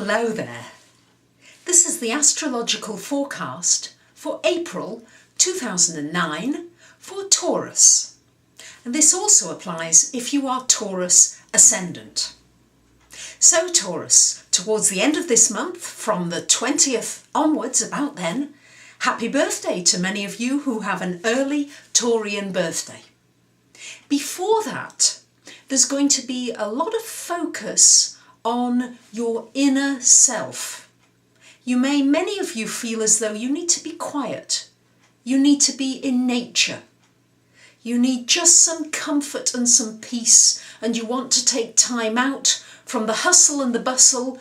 Hello there. This is the astrological forecast for April 2009 for Taurus. And this also applies if you are Taurus ascendant. So Taurus, towards the end of this month, from the 20th onwards, about then, happy birthday to many of you who have an early Taurian birthday. Before that, there's going to be a lot of focus on your inner self. Many of you feel as though you need to be quiet. You need to be in nature. You need just some comfort and some peace, and you want to take time out from the hustle and the bustle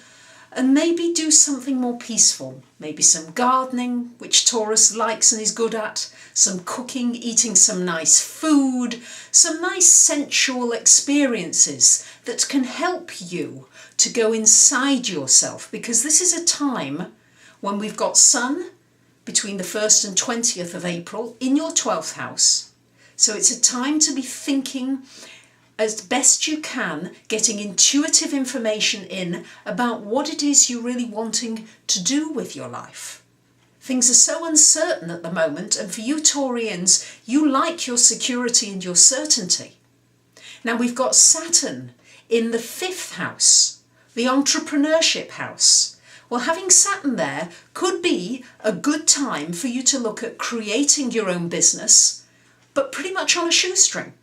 and maybe do something more peaceful. Maybe some gardening, which Taurus likes and is good at, some cooking, eating some nice food, some nice sensual experiences that can help you to go inside yourself, because this is a time when we've got Sun between the 1st and 20th of April in your 12th house. So it's a time to be thinking as best you can, getting intuitive information in about what it is you're really wanting to do with your life. Things are so uncertain at the moment, and for you Taurians, you like your security and your certainty. Now we've got Saturn in the 5th house, the entrepreneurship house. Well, having Saturn there could be a good time for you to look at creating your own business, but pretty much on a shoestring.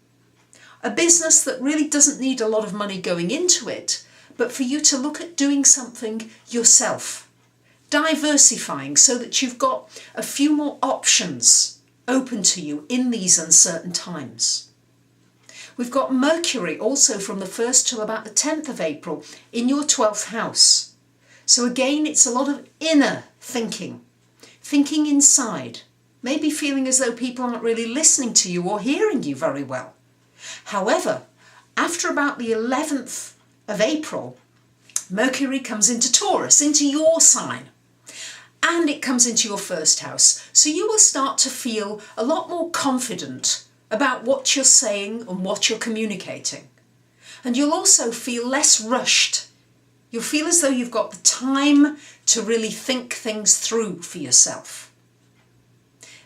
A business that really doesn't need a lot of money going into it, but for you to look at doing something yourself. Diversifying so that you've got a few more options open to you in these uncertain times. We've got Mercury also from the 1st till about the 10th of April in your 12th house. So again, it's a lot of inner thinking inside, maybe feeling as though people aren't really listening to you or hearing you very well. However, after about the 11th of April, Mercury comes into Taurus, into your sign, and it comes into your 1st house. So you will start to feel a lot more confident about what you're saying and what you're communicating. And you'll also feel less rushed. You'll feel as though you've got the time to really think things through for yourself.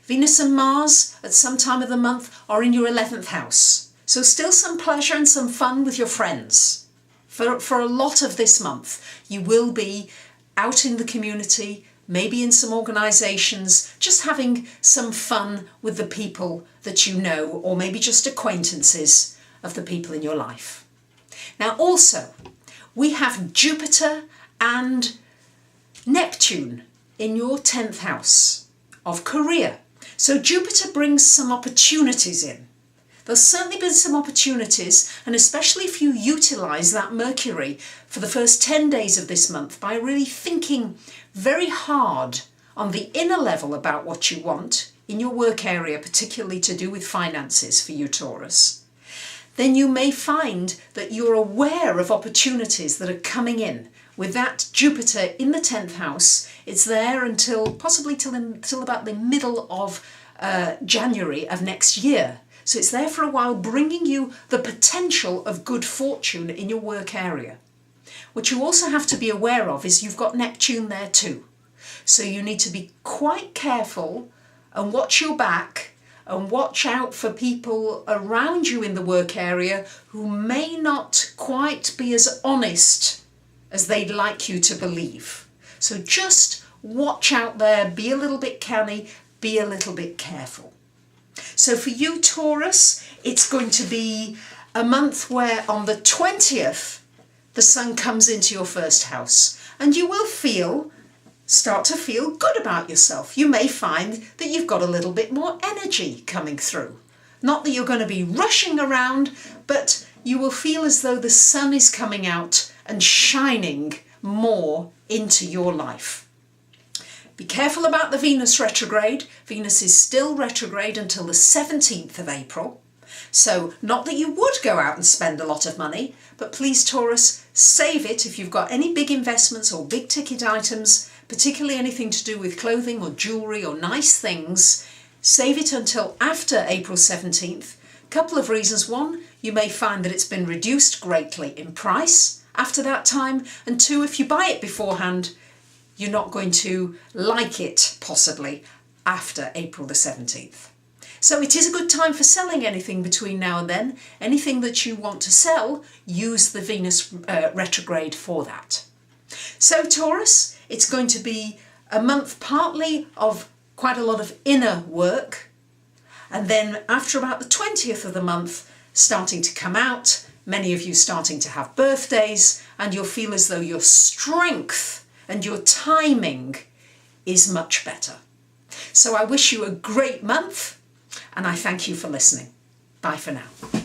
Venus and Mars at some time of the month are in your 11th house. So still some pleasure and some fun with your friends. For a lot of this month, you will be out in the community, maybe in some organisations, just having some fun with the people that you know, or maybe just acquaintances of the people in your life. Now also, we have Jupiter and Neptune in your 10th house of career. So Jupiter brings some opportunities in. There's certainly been some opportunities, and especially if you utilise that Mercury for the first 10 days of this month by really thinking very hard on the inner level about what you want in your work area, particularly to do with finances for you Taurus, then you may find that you're aware of opportunities that are coming in. With that Jupiter in the 10th house, it's there until possibly till about the middle of January of next year. So it's there for a while, bringing you the potential of good fortune in your work area. What you also have to be aware of is you've got Neptune there too. So you need to be quite careful and watch your back and watch out for people around you in the work area who may not quite be as honest as they'd like you to believe. So just watch out there, be a little bit canny, be a little bit careful. So for you Taurus, it's going to be a month where on the 20th, the Sun comes into your 1st house, and you will start to feel good about yourself. You may find that you've got a little bit more energy coming through. Not that you're going to be rushing around, but you will feel as though the Sun is coming out and shining more into your life. Be careful about the Venus retrograde. Venus is still retrograde until the 17th of April. So not that you would go out and spend a lot of money, but please Taurus, save it if you've got any big investments or big ticket items, particularly anything to do with clothing or jewellery or nice things. Save it until after April 17th. Couple of reasons. One, you may find that it's been reduced greatly in price after that time, and 2, if you buy it beforehand, you're not going to like it possibly after April the 17th. So it is a good time for selling anything between now and then. Anything that you want to sell, use the Venus retrograde for that. So Taurus, it's going to be a month partly of quite a lot of inner work, and then after about the 20th of the month, starting to come out, many of you starting to have birthdays, and you'll feel as though your strength and your timing is much better. So I wish you a great month, and I thank you for listening. Bye for now.